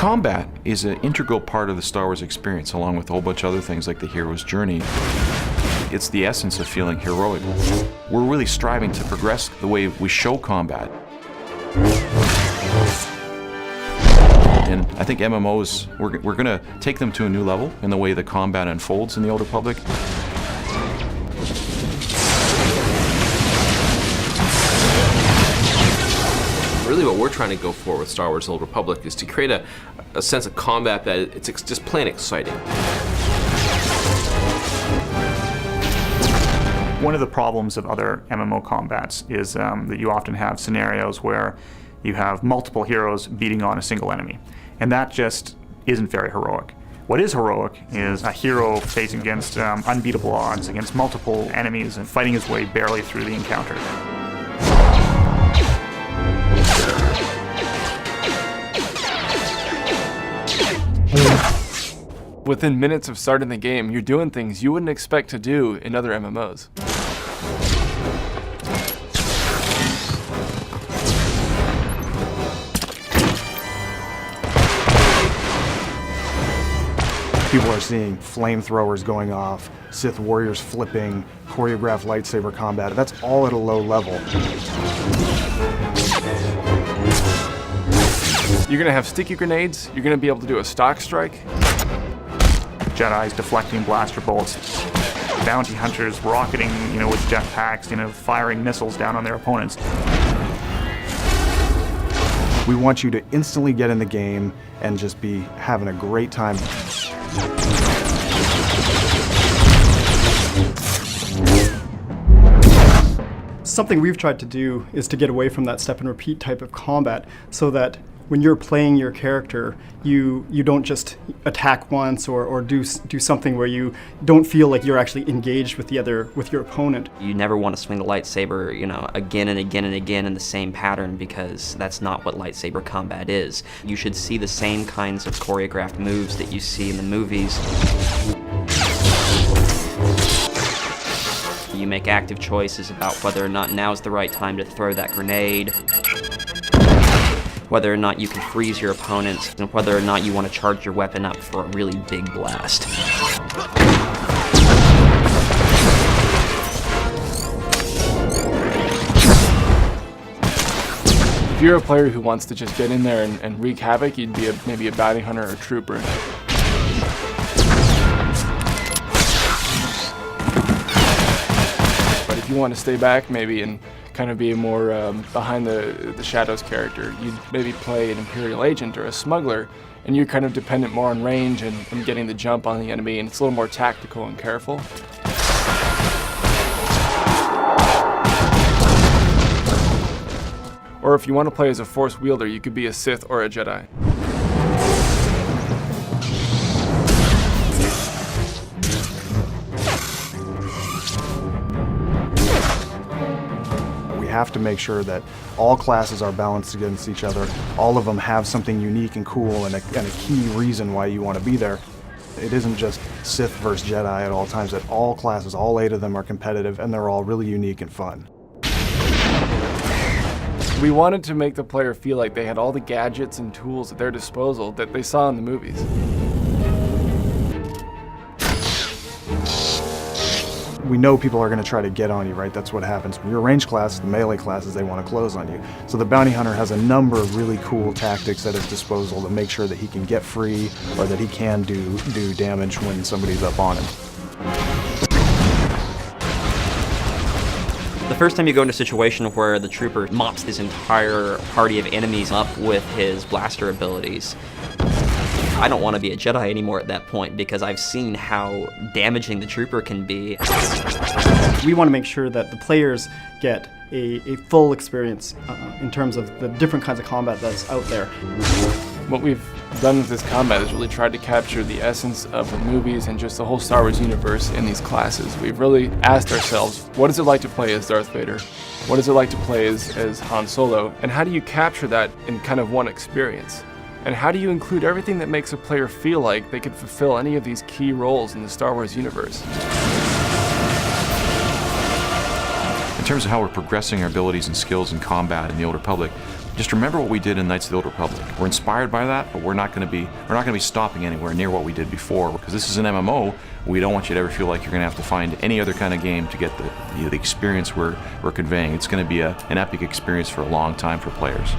Combat is an integral part of the Star Wars experience, along with a whole bunch of other things like the hero's journey. It's the essence of feeling heroic. We're really striving to progress the way we show combat. And I think MMOs, we're going to take them to a new level in the way the combat unfolds in the Old Republic. Really what we're trying to go for with Star Wars: The Old Republic is to create a sense of combat that it's just plain exciting. One of the problems of other MMO combats is that you often have scenarios where you have multiple heroes beating on a single enemy. And that just isn't very heroic. What is heroic is a hero facing against unbeatable odds, against multiple enemies, and fighting his way barely through the encounter. Within minutes of starting the game, you're doing things you wouldn't expect to do in other MMOs. People are seeing flamethrowers going off, Sith warriors flipping, choreographed lightsaber combat. That's all at a low level. You're going to have sticky grenades, you're going to be able to do a stock strike. Jedi's deflecting blaster bolts, bounty hunters rocketing, with jetpacks, firing missiles down on their opponents. We want you to instantly get in the game and just be having a great time. Something we've tried to do is to get away from that step and repeat type of combat, so that when you're playing your character, you don't just attack once or do something where you don't feel like you're actually engaged with your opponent. You never want to swing the lightsaber, again and again and again in the same pattern, because that's not what lightsaber combat is. You should see the same kinds of choreographed moves that you see in the movies. You make active choices about whether or not now's the right time to throw that grenade, whether or not you can freeze your opponents, and whether or not you want to charge your weapon up for a really big blast. If you're a player who wants to just get in there and wreak havoc, you'd be maybe a bounty hunter or a trooper. But if you want to stay back maybe and kind of be a more behind the shadows character, you'd maybe play an Imperial agent or a smuggler, and you're kind of dependent more on range and getting the jump on the enemy, and it's a little more tactical and careful. Or if you want to play as a Force wielder, you could be a Sith or a Jedi. We have to make sure that all classes are balanced against each other. All of them have something unique and cool and a key reason why you want to be there. It isn't just Sith versus Jedi at all times. That all classes, all 8 of them, are competitive, and they're all really unique and fun. We wanted to make the player feel like they had all the gadgets and tools at their disposal that they saw in the movies. We know people are going to try to get on you, right? That's what happens. When you're a range class, the melee classes, they want to close on you. So the bounty hunter has a number of really cool tactics at his disposal to make sure that he can get free or that he can do damage when somebody's up on him. The first time you go into a situation where the trooper mops his entire party of enemies up with his blaster abilities, I don't want to be a Jedi anymore at that point, because I've seen how damaging the trooper can be. We want to make sure that the players get a full experience in terms of the different kinds of combat that's out there. What we've done with this combat is really tried to capture the essence of the movies and just the whole Star Wars universe in these classes. We've really asked ourselves, what is it like to play as Darth Vader? What is it like to play as Han Solo? And how do you capture that in kind of one experience? And how do you include everything that makes a player feel like they could fulfill any of these key roles in the Star Wars universe? In terms of how we're progressing our abilities and skills in combat in the Old Republic, Just remember what we did in Knights of the Old Republic. We're inspired by that, but we're not going to be stopping anywhere near what we did before, because this is an MMO. We don't want you to ever feel like you're going to have to find any other kind of game to get the experience we're conveying. It's going to be an epic experience for a long time for players.